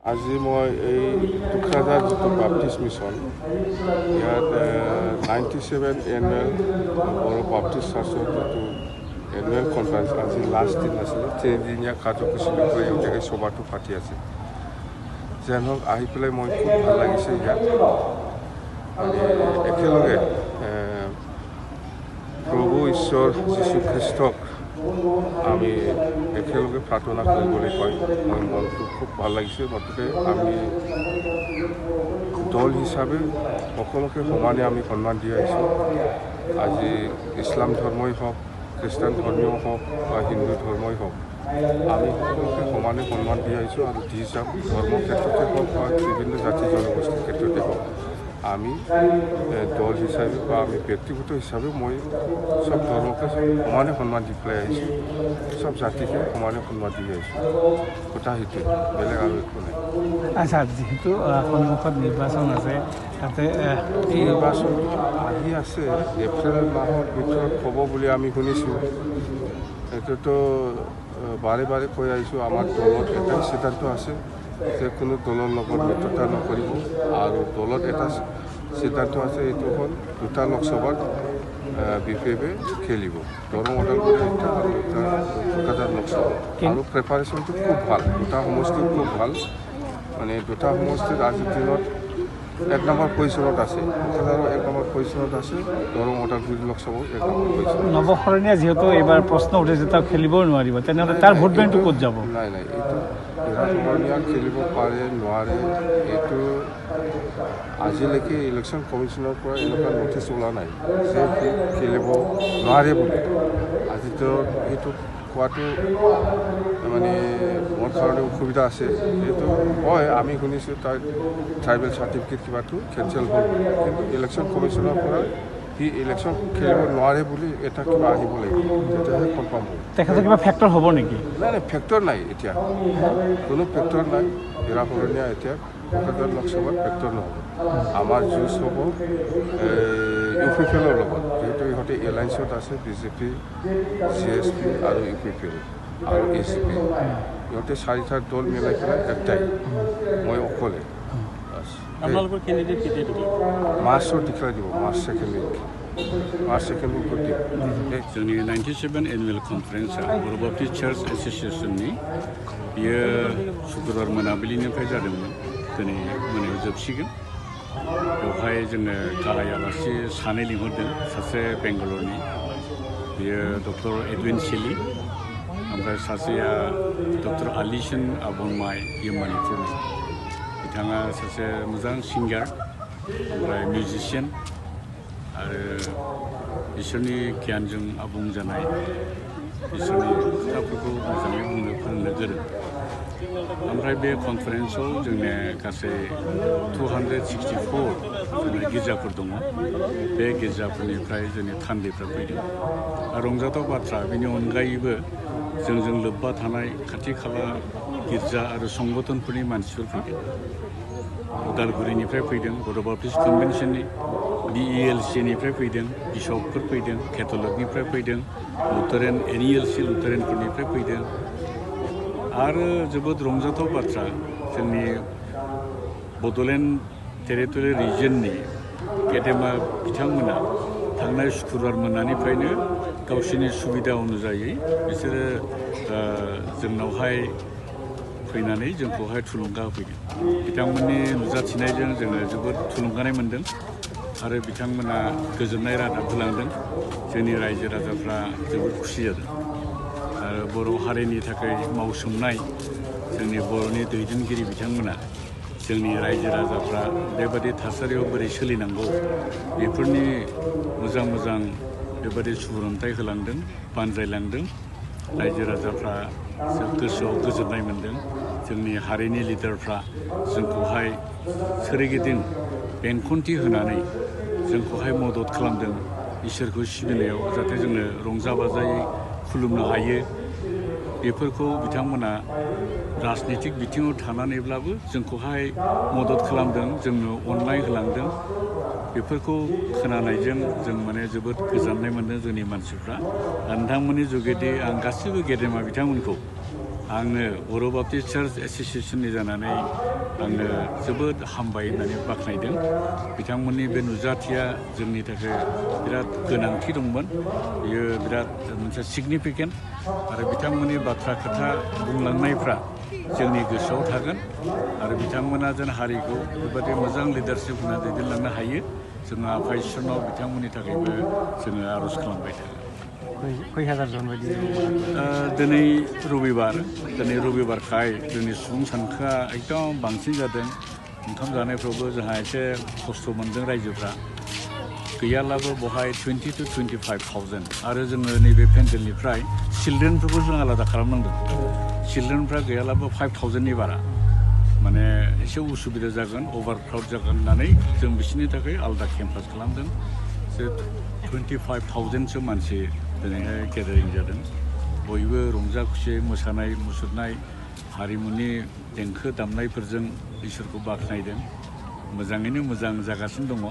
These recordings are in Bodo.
আজি মই এই টুকৰাঝাৰ যিটো বাপ্টিষ্ট মিছন ইয়াত 97 এনুৱেল বড়ো বাপ্টিষ্ট চাৰ্চৰ যিটো এনুৱেল কনফাৰেঞ্চ আজি লাষ্ট দিন আছিলে, তিনিদিনীয়া কাৰ্যসূচীৰ পৰা এতিয়াকৈ সভাটো পাতি আছে। যেন হওক আহি পেলাই মই খুব ভাল লাগিছে। ইয়াত মানে একেলগে প্ৰভু ঈশ্বৰ যীশুখ্ৰীষ্টক আমি একেলগে প্ৰাৰ্থনা কৰিবলৈ পাই মই মনটো খুব ভাল লাগিছে। গতিকে আমি দল হিচাপে সকলোকে সমানে আমি সন্মান দি আহিছোঁ। আজি ইছলাম ধৰ্মই হওক, খ্ৰীষ্টান ধৰ্মীয় হওক বা হিন্দু ধৰ্মই হওক, আমি সকলোকে সমানে সন্মান দি আহিছোঁ। আৰু দি যাম, ধৰ্মৰ ক্ষেত্ৰতে হওক বা বিভিন্ন জাতি জনগোষ্ঠীৰ ক্ষেত্ৰতে হওক, আমি দল হিচাপে বা আমি ব্যক্তিগত হিচাপে মই সব ধৰ্মকে সমানে সন্মান দি পেলাই আহিছোঁ, সব জাতিকে সমানে সন্মান দি আহিছোঁ। কথা সেইটোৱে, বেলেগ আৰু একো নাই। আচ্ছা, যিহেতু সন্মুখত নিৰ্বাচন আছে, তাতে এই নিৰ্বাচনটো আহি আছে, এপ্ৰিল মাহৰ ভিতৰত হ'ব বুলি আমি শুনিছোঁ। এইটোতো বাৰে বাৰে কৈ আহিছোঁ, আমাৰ দলত এটাই সিদ্ধান্ত আছে যে কোনো দলৰ লগত মিত্ৰতা নকৰিব। আৰু দলত এটা সিদ্ধান্ত আছে, এইটো হ'ল দুটা লোকসভাত বিপেপে খেলিব, দৰং ওদালগুৰি এটা আৰু দুটা টুকৰাঝাৰ লোকসভা। আৰু প্ৰিপাৰেশ্যনটো খুব ভাল, দুটা সমষ্টি খুব ভাল। মানে দুটা সমষ্টিত আজিৰ দিনত 1 নম্বৰ পজিশ্যনত আছে, টুকৰাঝাৰৰ 1 নম্বৰ পজিশ্যনত আছে, দৰং ওদালগুৰি লোকসভাও 1 নম্বৰ পজিশ্যনত। নৱশৰণীয়া যিহেতু এইবাৰ প্ৰশ্ন উঠিছে, তাক খেলিবও নোৱাৰিব, তেনেহ'লে তাৰ ভোট বেংকটো ক'ত যাব? নাই, এইটো নৱশৰণীয়া খেলিব পাৰে নোৱাৰে, এইটো আজিলৈকে ইলেকশ্যন কমিশ্যনৰ পৰা এনেকুৱা নটিচ ওলোৱা নাই যে খেলিব নোৱাৰে বুলি। আজিতো সেইটো কোৱাটো মানে মোৰ কাৰণে অসুবিধা আছে। এইটো হয়, আমি শুনিছোঁ তাৰ ট্ৰাইবেল চাৰ্টিফিকেট কিবাটো কেঞ্চেল হ'ল, কিন্তু ইলেকশ্যন কমিশ্যনৰ পৰা সি ইলেকশ্যন খেলিব নোৱাৰে বুলি এটা কিবা আহিব লাগিব, তেতিয়াহে কনফাৰ্ম হ'ব। তেখেতৰ কিবা ফেক্টৰ হ'ব নেকি? নাই, ফেক্টৰ নাই, এতিয়া কোনো ফেক্টৰ নাই। নৱশৰণীয়া এতিয়া টুকৰাঝাৰ লোকসভাত ফেক্টৰ নহ'ব। আমাৰ যুঁজ হ'ব UPPLৰ লগত, যিহেতু ইহঁতে এলায়েন্সত আছে, BJP, CSP আৰু UPPL আৰু SCP। ইহঁতে 4টা দল মিলাই পেলাই একটাই, মই অকলে। আপোনালোকৰ কেণ্ডিডেট কেতিয়া দিব? মাৰ্চত ডিক্লেয়াৰ দিব, মাৰ্চ 2nd উইকত দিব। जोंनि 97 एनुवेल कनफारेन्सआ बर' बाप्टिस्ट चार्च एस'सिएशननि बियो शुक्रबार मोनाबिलिनिफ्राय जादोंमोन, दिनै मोनायाव जोबसिगोन। बेवहाय जोङो गाहाय आलासि सानै लिंहरदों, सासे बेंगालरनि, बियो डक्टर एडविन सिली, ओमफ्राय सासेया डक्टर आलिसन आबनमाइ, बियो मणिपुरनि। बिथाङा सासे मोजां सिंगार, ओमफ्राय मिउजिशियान, आरो बिसोरनि गियानजों आबुं जानाय, बिसोरनि खोथाफोरखौ मोजाङै बुंनो फोरोंनो गोरों। ओमफ्राय बे कनफारेन्सआव जोंनिया गासै 264 जोंना गिर्जाफोर दङ। बे गिर्जाफोरनिफ्राय जोंनि थान्दैफ्रा फैदों। रंजाथाव बाथ्रा, बेनि अनगायैबो जोंजों लोब्बा थानाय खाथि खाला गिर्जा आरो संगठनफोरनि मानसिफोर फैदों। उदालगुरिनिफ्राय फैदों, बर' बाप्टिस्ट कनभेन्सननि, BELCनिफ्राय फैदों, बिशपफोर फैदों, केथ'लिकनिफ्राय फैदों, लुथारेन NELC लुथारेनफोरनिफ्राय फैदों। आरो जोबोद रंजाथाव बाथ्रा, जोंनि बड'लेण्ड टेरिटरि रिजननि गेदेमा बिथांमोना थांनाय शुक्रबार मोनानिफ्रायनो गावसोरनि सुबिदा अनुजायै बिसोरो जोंनावहाय फैनानै जोंखौहाय थुलुंगा होफैदों। बिथांमोननि नुजाथिनायजों जोङो जोबोद थुलुंगानाय मोन्दों आरो बिथांमोना गोजोननाय रादाब होलांदों। जोंनि रायजो राजाफ्रा जोबोद खुसि जादों। आरो बर' हारिनि थाखाय मावसोमनाय जोंनि बर'नि दैदेनगिरि बिथांमोना जोंनि रायजो राजाफ्रा बेबादि थासारियाव बोरै सोलिनांगौ बेफोरनि मोजां मोजां बेबादि सुबुरुन्थाय होलांदों, बानजायलांदों। रायजो राजाफ्रा गोसोआव गोजोननाय मोन्दों। जोंनि हारिनि लिडारफ्रा जोंखौहाय सोरगिदिं बेंखन्थि होनानै जोंखौहाय मदद खालामदों, इसोरखौ सिबिनायाव जाहाथे जोङो रंजा बाजायै खुलुमनो हायो। बेफोरखौ बिथांमोना राजनितिक बिथिङाव थानानैब्लाबो जोंखौहाय मदद खालामदों, जोंनो अननाय होलांदों। बेफोरखौ खोनानायजों जों माने जोबोद गोजोननाय मोन्दों जोंनि मानसिफ्रा। नोंथांमोननि जुगेदि आं गासिबो गेदेमा बिथांमोनखौ आङो बर' बाप्टिस्ट चार्च एस'सियेसननि जानानै आङो जोबोद हामबाय होननानै बाख्नायदों बिथांमोननि बे नुजाथिया जोंनि थाखाय बिराद गोनांथि दंमोन बियो बिराद मोनसे सिगनिफिकेन्ट आरो बिथांमोननि बाथ्रा खोथा बुंलांनायफ्रा जोंनि गोसोआव थागोन आरो बिथांमोना जेन हारिखौ बेबादि मोजां लिडारशिप होना दैदेनलांनो हायो जोङो आफा इसोरनाव बिथांमोननि थाखायबो जोङो आर'ज खालामबाय थागोन खै हाजार जन बायदि दिनै रबिबारखाय जोंनि सुबुं सानखोआ एकदम बांसिन जादों ओंखाम जानायफ्रावबो जोंहा एसे खस्थ' मोनदों रायजोफ्रा गैयाब्लाबो बहाय 20 to 25,000 आरो जोङो नैबे पेन्डेलनिफ्राय चिलड्रेनफोरखौ जों आलादा खालामनांदों चिलड्रेनफ्रा गैयाब्लाबो 5,000नि बारा माने एसे उसुबिदा जागोन अभारक्राउड जागोन होननानै जों बिसोरनि थाखाय आलादा केम्पास खालामदों जे 25,000सो मानसि दिनैहाय गेदारिं जादों बयबो रंजा खुसियै मोसानाय मुसुरनाय हारिमुनि देंखो दामनायफोरजों इसोरखौ बाख्नायदों मोजाङैनो मोजां जागासिनो दङ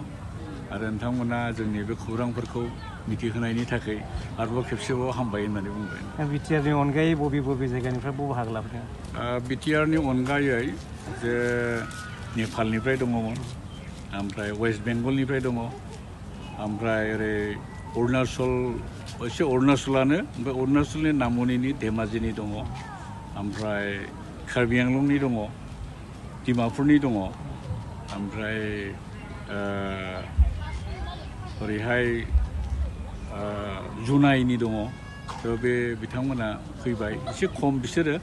आरो नोंथांमोना जोंनि बे खौरांफोरखौ मिथिहोनायनि थाखाय आरोबाव खेबसेबाव हामबाय होननानै बुंबाय बिटिआरनि अनगायै बबे जायगानिफ्राय बाहागो लाबोदों बिटिआरनि अनगायै जे नेपालनिफ्राय दङमोन ओमफ्राय वेस्ट बेंगलनिफ्राय दङ ओमफ्राय ओरै अरुणाचलानो ओमफ्राय अरुणाचलनि नामनिनि धेमाजिनि दङ ओमफ्राय कार्बि आंलंनि दङ डिमापुरनि दङ ओमफ्राय ओरैहाय जुनाइनि दङ थ' बे बिथांमोना फैबाय एसे खम बिसोरो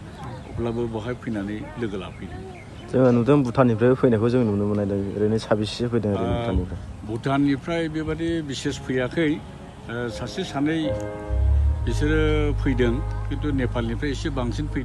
अब्लाबो बहाय फैनानै लोगो लाफैदों जोङो नुदों भुटाननिफ्राय फैनायखौ जों नुनो मोननाय ओरैनो साबेसे फैदों ओरैनो भुटाननिफ्राय बेबादि बिसेस फैयाखै सासे सानै बिसोरो फैदों खिन्थु नेपालनिफ्राय एसे बांसिन फैदों